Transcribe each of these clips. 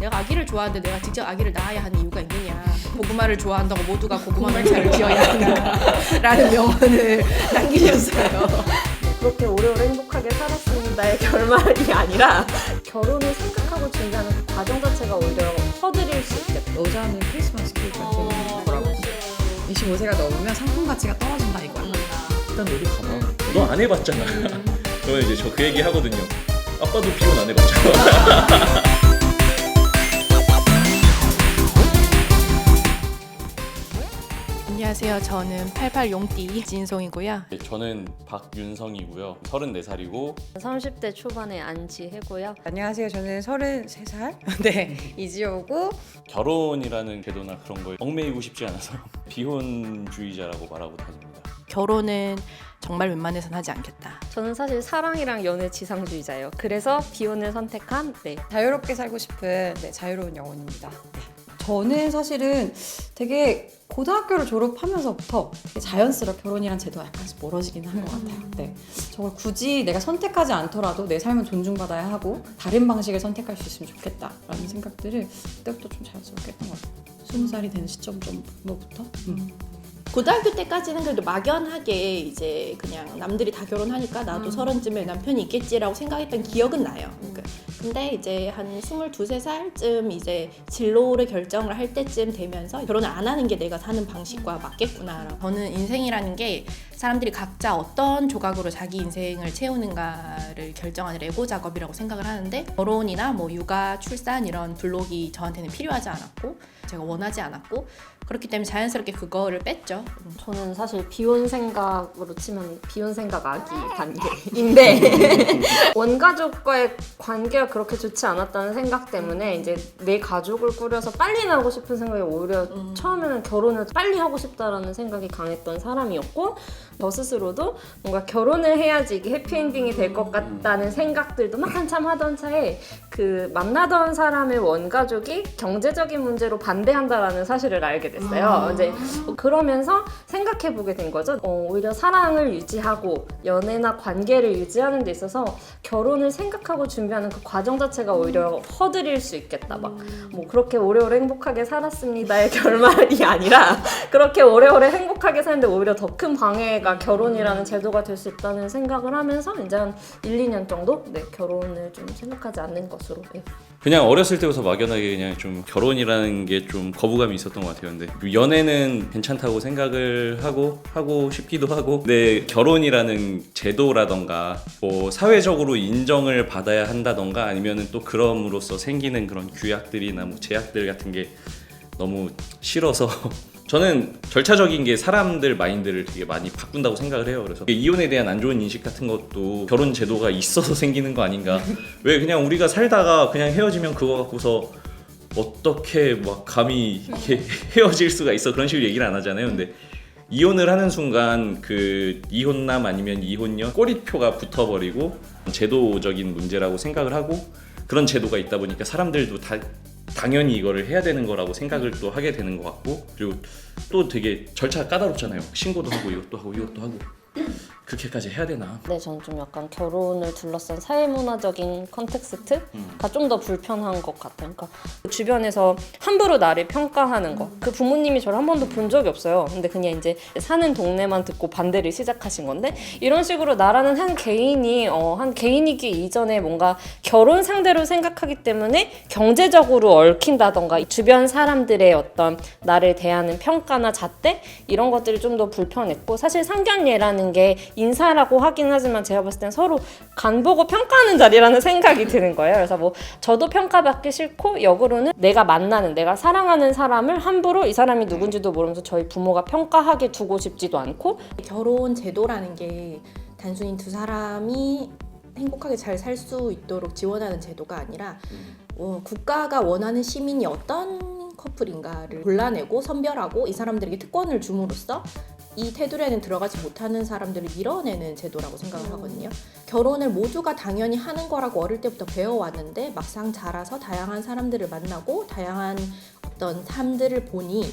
내가 아기를 좋아하는데 내가 직접 아기를 낳아야 하는 이유가 있느냐. 고구마를 좋아한다고 모두가 고구마를 잘 지어야 하는가라는 명언을 남기셨어요. 그렇게 오래오래 행복하게 살았습니다의 결말이 아니라 결혼을 생각하고 준비하는 그 과정 자체가 오히려 허들일 수 있겠다. 여자는 크리스마스 케이크가 제일 거라고. 25세가 넘으면 상품 가치가 떨어진다 이거야. 일단 너도 가봐. 너 안 해봤잖아. 저는 이제 저 그 얘기 하거든요. 아빠도 비혼 안 해봤잖아. 안녕하세요. 저는 88용띠 진송이고요. 저는 박윤성이고요. 34살이고 30대 초반에 안지혜고요. 안녕하세요. 저는 33살. 네, 이지호고. 결혼이라는 궤도나 그런 거에 얽매이고 싶지 않아서 비혼주의자라고 말하고 다닙니다. 결혼은 정말 웬만해선 하지 않겠다. 저는 사실 사랑이랑 연애 지상주의자예요. 그래서 비혼을 선택한 자유롭게 살고 싶은 자유로운 영혼입니다. 네. 저는 사실은 되게 고등학교를 졸업하면서부터 자연스럽게 결혼이란 제도가 약간씩 멀어지긴 한 것 같아요. 네. 저걸 굳이 내가 선택하지 않더라도 내 삶은 존중받아야 하고 다른 방식을 선택할 수 있으면 좋겠다라는 생각들을 그때부터 좀 자연스럽게 했던 것 같아요. 20살이 되는 시점 정도부터. 고등학교 때까지는 그래도 막연하게 이제 그냥 남들이 다 결혼하니까 나도 30쯤에 남편이 있겠지라고 생각했던 기억은 나요. 근데 이제 한 22, 23살쯤 이제 진로를 결정을 할 때쯤 되면서 결혼을 안 하는 게 내가 사는 방식과 맞겠구나. 저는 인생이라는 게 사람들이 각자 어떤 조각으로 자기 인생을 채우는가를 결정하는 레고 작업이라고 생각을 하는데 결혼이나 뭐 육아, 출산 이런 블록이 저한테는 필요하지 않았고 제가 원하지 않았고 그렇기 때문에 자연스럽게 그거를 뺐죠. 저는 사실 비혼 생각으로 치면 비혼 생각 아기 단계인데 원가족과의 관계가 그렇게 좋지 않았다는 생각 때문에 이제 내 가족을 꾸려서 빨리 나오고 싶은 생각이 오히려 처음에는 결혼을 빨리 하고 싶다라는 생각이 강했던 사람이었고 저 스스로도 뭔가 결혼을 해야지 이게 해피엔딩이 될 것 같다는 생각들도 막 한참 하던 차에 그 만나던 사람의 원가족이 경제적인 문제로 반대한다라는 사실을 알게 됐어요. 이제 그러면서 생각해보게 된 거죠. 오히려 사랑을 유지하고 연애나 관계를 유지하는 데 있어서 결혼을 생각하고 준비하는 그 과정 자체가 오히려 허들일 수 있겠다. 막 뭐 그렇게 오래오래 행복하게 살았습니다의 결말이 아니라 그렇게 오래오래 행복하게 사는데 오히려 더 큰 방해가 결혼이라는 제도가 될 수 있다는 생각을 하면서 이제 한 1, 2년 정도 결혼을 좀 생각하지 않는 것으로. 그냥 어렸을 때부터 막연하게 그냥 좀 결혼이라는 게 좀 거부감이 있었던 것 같아요. 근데 연애는 괜찮다고 생각을 하고 싶기도 하고 근데 결혼이라는 제도라던가 뭐 사회적으로 인정을 받아야 한다던가 아니면은 또 그럼으로써 생기는 그런 규약들이나 뭐 제약들 같은 게 너무 싫어서 저는 절차적인 게 사람들 마인드를 되게 많이 바꾼다고 생각을 해요. 그래서 이혼에 대한 안 좋은 인식 같은 것도 결혼 제도가 있어서 생기는 거 아닌가. 왜 그냥 우리가 살다가 그냥 헤어지면 그거 갖고서 어떻게 막 감히 이렇게 헤어질 수가 있어 그런 식으로 얘기를 안 하잖아요. 근데 이혼을 하는 순간 그 이혼남 아니면 이혼녀 꼬리표가 붙어버리고 제도적인 문제라고 생각을 하고 그런 제도가 있다 보니까 사람들도 당연히 이거를 해야 되는 거라고 생각을 또 하게 되는 것 같고 그리고 또 되게 절차가 까다롭잖아요. 신고도 하고 이것도 하고 이것도 하고 그렇게까지 해야 되나? 네, 저는 좀 약간 결혼을 둘러싼 사회문화적인 컨텍스트가 좀 더 불편한 것 같아요. 그러니까 주변에서 함부로 나를 평가하는 거. 그 부모님이 저를 한 번도 본 적이 없어요. 근데 그냥 이제 사는 동네만 듣고 반대를 시작하신 건데 이런 식으로 나라는 한 개인이기 이전에 뭔가 결혼 상대로 생각하기 때문에 경제적으로 얽힌다던가 주변 사람들의 어떤 나를 대하는 평가나 잣대 이런 것들이 좀 더 불편했고 사실 상견례라는 게 인사라고 하긴 하지만 제가 봤을 땐 서로 간 보고 평가하는 자리라는 생각이 드는 거예요. 그래서 뭐 저도 평가받기 싫고 역으로는 내가 사랑하는 사람을 함부로 이 사람이 누군지도 모르면서 저희 부모가 평가하게 두고 싶지도 않고 결혼 제도라는 게 단순히 두 사람이 행복하게 잘 살 수 있도록 지원하는 제도가 아니라 국가가 원하는 시민이 어떤 커플인가를 골라내고 선별하고 이 사람들에게 특권을 줌으로써 이 테두리에는 들어가지 못하는 사람들을 밀어내는 제도라고 생각을 하거든요. 결혼을 모두가 당연히 하는 거라고 어릴 때부터 배워왔는데 막상 자라서 다양한 사람들을 만나고 다양한 어떤 삶들을 보니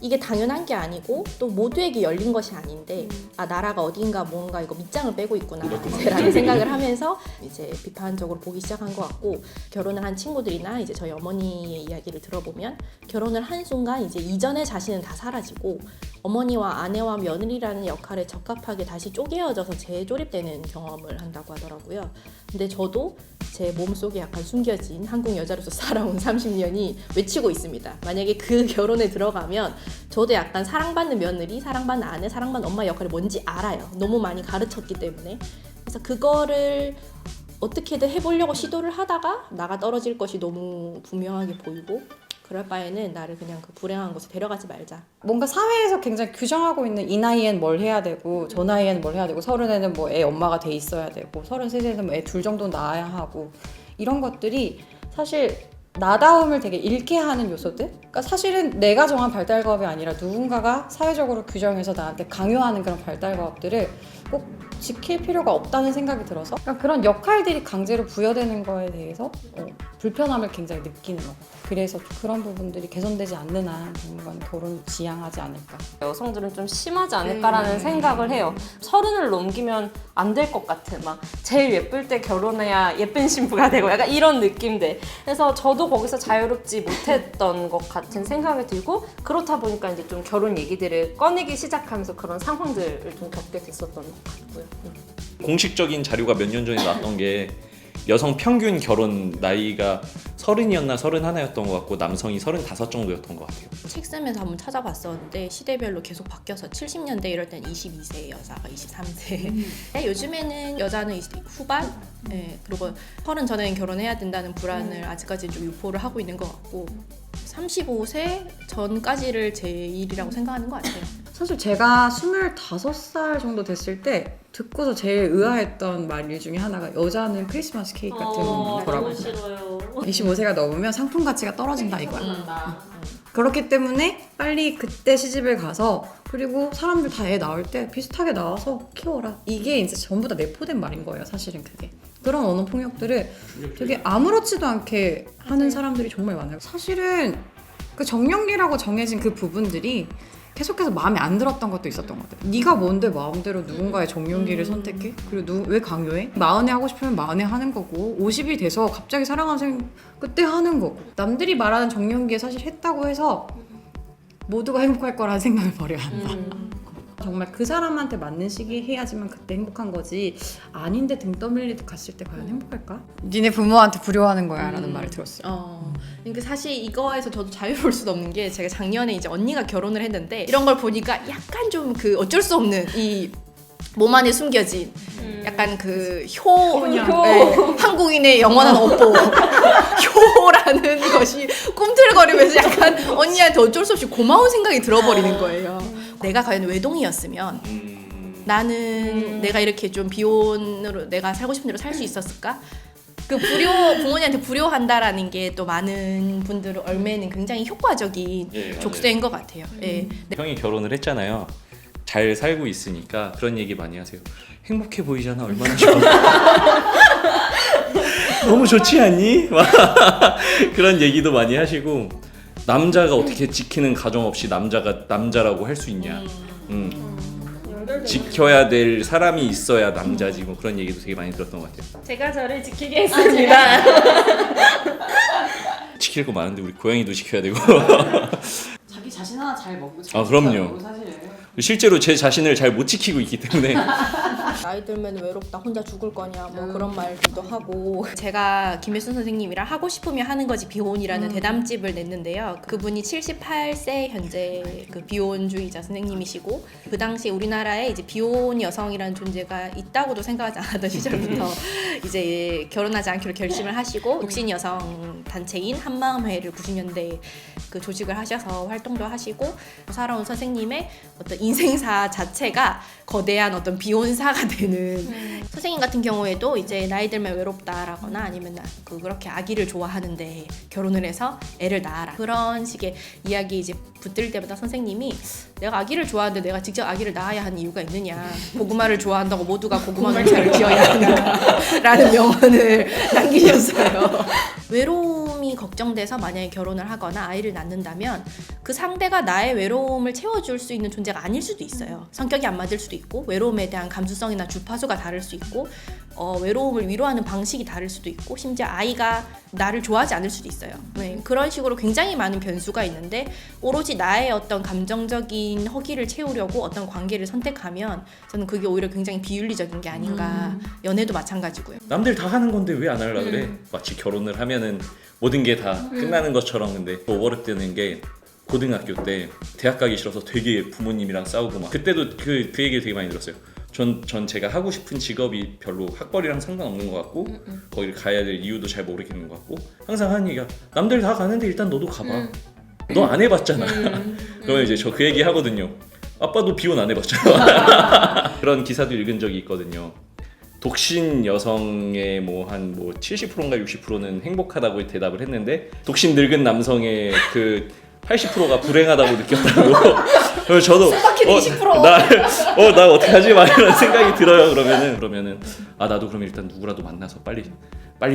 이게 당연한 게 아니고 또 모두에게 열린 것이 아닌데 아 나라가 어딘가 뭔가 이거 밑장을 빼고 있구나 라는 생각을 하면서 이제 비판적으로 보기 시작한 것 같고 결혼을 한 친구들이나 이제 저희 어머니의 이야기를 들어보면 결혼을 한 순간 이제 이전의 자신은 다 사라지고 어머니와 아내와 며느리라는 역할에 적합하게 다시 쪼개어져서 재조립되는 경험을 한다고 하더라고요. 근데 저도 제 몸속에 약간 숨겨진 한국 여자로서 살아온 30년이 외치고 있습니다. 만약에 그 결혼에 들어가면 저도 약간 사랑받는 며느리, 사랑받는 아내, 사랑받는 엄마 역할이 뭔지 알아요. 너무 많이 가르쳤기 때문에. 그래서 그거를 어떻게든 해보려고 시도를 하다가 나가 떨어질 것이 너무 분명하게 보이고 그럴 바에는 나를 그냥 그 불행한 곳에 데려가지 말자. 뭔가 사회에서 굉장히 규정하고 있는 이 나이엔 뭘 해야 되고 저 나이에는 뭘 해야 되고 30에는 뭐 애 엄마가 돼 있어야 되고 33에는 뭐 애 둘 정도 낳아야 하고 이런 것들이 사실 나다움을 되게 잃게 하는 요소들? 그러니까 사실은 내가 정한 발달과업이 아니라 누군가가 사회적으로 규정해서 나한테 강요하는 그런 발달과업들을 꼭 지킬 필요가 없다는 생각이 들어서 그러니까 그런 역할들이 강제로 부여되는 거에 대해서 불편함을 굉장히 느끼는 것 같아요. 그래서 그런 부분들이 개선되지 않는 한 당분간 결혼을 지향하지 않을까. 여성들은 좀 심하지 않을까라는 생각을 해요. 30을 넘기면 안 될 것 같아. 막 제일 예쁠 때 결혼해야 예쁜 신부가 되고 약간 이런 느낌들. 그래서 저도 거기서 자유롭지 못했던 것 같은 생각이 들고 그렇다 보니까 이제 좀 결혼 얘기들을 꺼내기 시작하면서 그런 상황들을 좀 겪게 됐었던 것 같고요. 공식적인 자료가 몇 년 전에 나왔던 게 여성 평균 결혼 나이가 30이었나 31였던 것 같고 남성이 35 정도였던 것 같아요. 책 쓰면서 한번 찾아봤었는데 시대별로 계속 바뀌어서 70년대 이럴 땐 22세 여자가 23세 요즘에는 여자는 20대 후반 그리고 30 전에는 결혼해야 된다는 불안을 아직까지 좀 유포를 하고 있는 것 같고 35세 전까지를 제 일이라고 생각하는 것 같아요. 사실 제가 25살 정도 됐을 때 듣고서 제일 의아했던 말 중에 하나가 여자는 크리스마스 케이크 같은 거라고. 싫어요. 25세가 넘으면 상품 가치가 떨어진다 이거야. 그렇기 때문에 빨리 그때 시집을 가서 그리고 사람들 다 애 낳을 때 비슷하게 낳아서 키워라. 이게 이제 전부 다 내포된 말인 거예요. 사실은 그게. 그런 언어 폭력들을 되게 아무렇지도 않게 하는 사람들이 정말 많아요. 사실은 그 정년기라고 정해진 그 부분들이 계속해서 마음에 안 들었던 것도 있었던 것 같아요. 네가 뭔데 마음대로 누군가의 정년기를 선택해? 그리고 왜 강요해? 40에 하고 싶으면 40에 하는 거고 50이 돼서 갑자기 사랑하는 사람 그때 하는 거고 남들이 말하는 정년기에 사실 했다고 해서 모두가 행복할 거라는 생각을 버려야 한다. 정말 그 사람한테 맞는 시기에 해야지만 그때 행복한 거지 아닌데 등 떠밀리듯 갔을 때 과연 행복할까? 니네 부모한테 불효하는 거야 라는 말을 들었어요. 그러니까 사실 이거에서 저도 자유로울 수도 없는 게 제가 작년에 이제 언니가 결혼을 했는데 이런 걸 보니까 약간 좀 그 어쩔 수 없는 이 몸 안에 숨겨진 약간 그 한국인의 영원한 업보 효라는 것이 꿈틀거리면서 약간 언니한테 어쩔 수 없이 고마운 생각이 들어버리는 거예요. 내가 과연 외동이었으면 나는 내가 이렇게 좀 비혼으로 내가 살고 싶은 대로 살 수 있었을까? 그 부모님한테 불효한다라는 게 또 많은 분들을 얽매는 굉장히 효과적인 족쇄인 것 같아요. 형이 결혼을 했잖아요. 잘 살고 있으니까 그런 얘기 많이 하세요. 행복해 보이잖아. 얼마나 좋아. 너무 좋지 않니? 그런 얘기도 많이 하시고 남자가 어떻게 지키는 가정 없이 남자가 남자라고 할 수 있냐. 지켜야 될 사람이 있어야 남자지 뭐 그런 얘기도 되게 많이 들었던 것 같아요. 제가 저를 지키겠습니다. 지킬 거 많은데 우리 고양이도 지켜야 되고. 자기 자신 하나 잘 먹고 그럼요. 실제로 제 자신을 잘 못 지키고 있기 때문에 나이 들면 외롭다 혼자 죽을 거냐 뭐 그런 말들도 하고 제가 김혜순 선생님이랑 하고 싶으면 하는 거지 비혼이라는 대담집을 냈는데요. 그분이 78세 현재 그 비혼주의자 선생님이시고 그 당시 우리나라에 이제 비혼 여성이라는 존재가 있다고도 생각하지 않았던 시절부터 이제 결혼하지 않기로 결심을 하시고 독신 여성 단체인 한마음회를 90년대에 그 조직을 하셔서 활동도 하시고 살아온 선생님의 어떤 인생사 자체가 거대한 어떤 비혼사가 되는 선생님 같은 경우에도 이제 나이 들면 외롭다라거나 아니면 그렇게 아기를 좋아하는데 결혼을 해서 애를 낳아라 그런 식의 이야기 이제 붙들 때마다 선생님이 내가 아기를 좋아하는데 내가 직접 아기를 낳아야 하는 이유가 있느냐 고구마를 좋아한다고 모두가 고구마 농사를 지어야 하는가 라는 명언을 남기셨어요. 외로움이 본인이 걱정돼서 만약에 결혼을 하거나 아이를 낳는다면 그 상대가 나의 외로움을 채워줄 수 있는 존재가 아닐 수도 있어요. 성격이 안 맞을 수도 있고 외로움에 대한 감수성이나 주파수가 다를 수 있고 외로움을 위로하는 방식이 다를 수도 있고 심지어 아이가 나를 좋아하지 않을 수도 있어요. 네, 그런 식으로 굉장히 많은 변수가 있는데 오로지 나의 어떤 감정적인 허기를 채우려고 어떤 관계를 선택하면 저는 그게 오히려 굉장히 비윤리적인 게 아닌가. 연애도 마찬가지고요. 남들 다 하는 건데 왜 안 하려 그래? 마치 결혼을 하면은 모든 게 다 끝나는 것처럼. 근데 오버랩되는 게 고등학교 때 대학 가기 싫어서 되게 부모님이랑 싸우고 막 그때도 그 얘기를 되게 많이 들었어요. 전 제가 하고 싶은 직업이 별로 학벌이랑 상관없는 것 같고 거기를 가야 될 이유도 잘 모르겠는 것 같고 항상 하는 얘기가 남들 다 가는데 일단 너도 가봐. 너 안 해봤잖아. 그러면 이제 저 그 얘기 하거든요. 아빠도 비혼 안 해봤잖아. 그런 기사도 읽은 적이 있거든요. 독신 여성의 한 70%인가 60%는 행복하다고 대답을 했는데 독신 늙은 남성의 그 80%가 불행하다고 느꼈다고. 그래서 저도 숨막히는 20%. 나 어떡하지? 막 이런 생각이 들어요. 그러면은 나도 그럼 일단 누구라도 만나서 빨리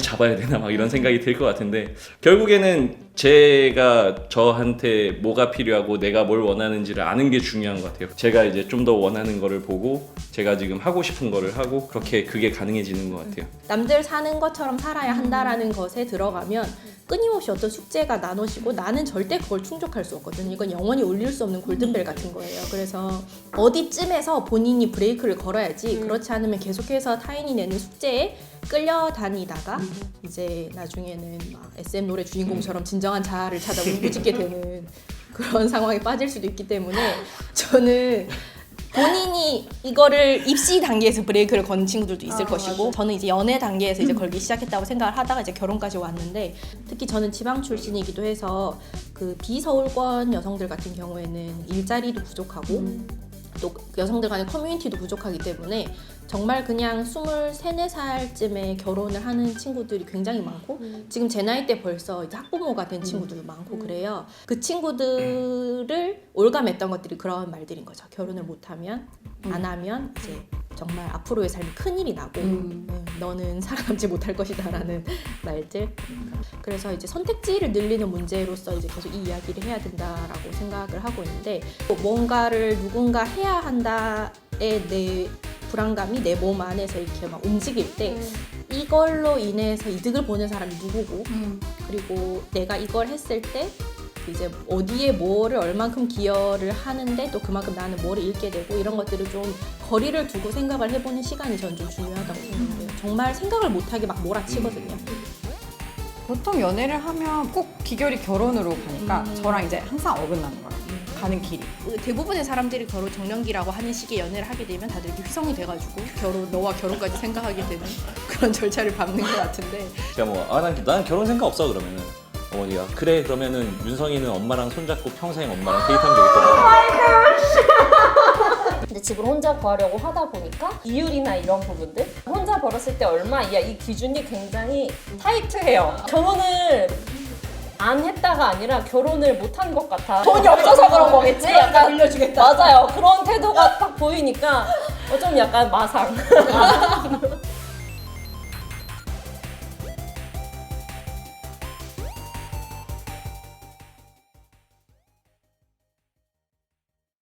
잡아야 되나 막 이런 생각이 들 것 같은데 결국에는 제가 저한테 뭐가 필요하고 내가 뭘 원하는지를 아는 게 중요한 것 같아요. 제가 이제 좀 더 원하는 거를 보고 제가 지금 하고 싶은 거를 하고 그렇게 그게 가능해지는 것 같아요. 남들 사는 것처럼 살아야 한다라는 것에 들어가면 끊임없이 어떤 숙제가 나눠지고 나는 절대 그걸 충족할 수 없거든요. 이건 영원히 올릴 수 없는 골든벨 같은 거예요. 그래서 어디쯤에서 본인이 브레이크를 걸어야지 그렇지 않으면 계속해서 타인이 내는 숙제에 끌려다니다가 이제 나중에는 막 SM 노래 주인공처럼 진정한 자아를 찾아 울부짖게 되는 그런 상황에 빠질 수도 있기 때문에 저는 본인이 이거를 입시 단계에서 브레이크를 건 친구들도 있을 것이고 저는 이제 연애 단계에서 이제 걸기 시작했다고 생각을 하다가 이제 결혼까지 왔는데 특히 저는 지방 출신이기도 해서 그 비서울권 여성들 같은 경우에는 일자리도 부족하고 또 여성들 간의 커뮤니티도 부족하기 때문에 정말 그냥 23, 4살쯤에 결혼을 하는 친구들이 굉장히 많고 지금 제 나이 때 벌써 이제 학부모가 된 친구들도 많고 그래요. 그 친구들을 올감했던 것들이 그런 말들인 거죠. 결혼을 못하면 안 하면 이제 정말 앞으로의 삶이 큰일이 나고 너는 살아남지 못할 것이다 라는 말들. 그래서 이제 선택지를 늘리는 문제로서 이제 계속 이 이야기를 해야 된다라고 생각을 하고 있는데 뭔가를 누군가 해야 한다에 내 불안감이 내 몸 안에서 이렇게 막 움직일 때 이걸로 인해서 이득을 보는 사람이 누구고 그리고 내가 이걸 했을 때 이제 어디에 뭐를 얼만큼 기여를 하는데 또 그만큼 나는 뭐를 잃게 되고 이런 것들을 좀 거리를 두고 생각을 해보는 시간이 저는 좀 중요하다고 생각해요. 정말 생각을 못하게 막 몰아치거든요. 보통 연애를 하면 꼭 기결이 결혼으로 가니까 저랑 이제 항상 어긋나는 거예요. 가는 길이. 대부분의 사람들이 결혼 정년기라고 하는 시기에 연애를 하게 되면 다들 이렇게 휘성이 돼가지고 너와 결혼까지 생각하게 되는 그런 절차를 밟는 것 같은데 제가 난 결혼 생각 없어 그러면은 어머니가 그래 그러면은 윤성이는 엄마랑 손잡고 평생 엄마랑 데이트하면 되겠다. 근데 집을 혼자 구하려고 하다 보니까 이율이나 이런 부분들 혼자 벌었을 때 얼마이야 이 기준이 굉장히 타이트해요. 결혼을 안 했다가 아니라 결혼을 못한 것 같아. 돈이 없어서 그런 거겠지? 약간 빌려주겠다. 맞아요. 그런 태도가 딱 보이니까 좀 약간 마상.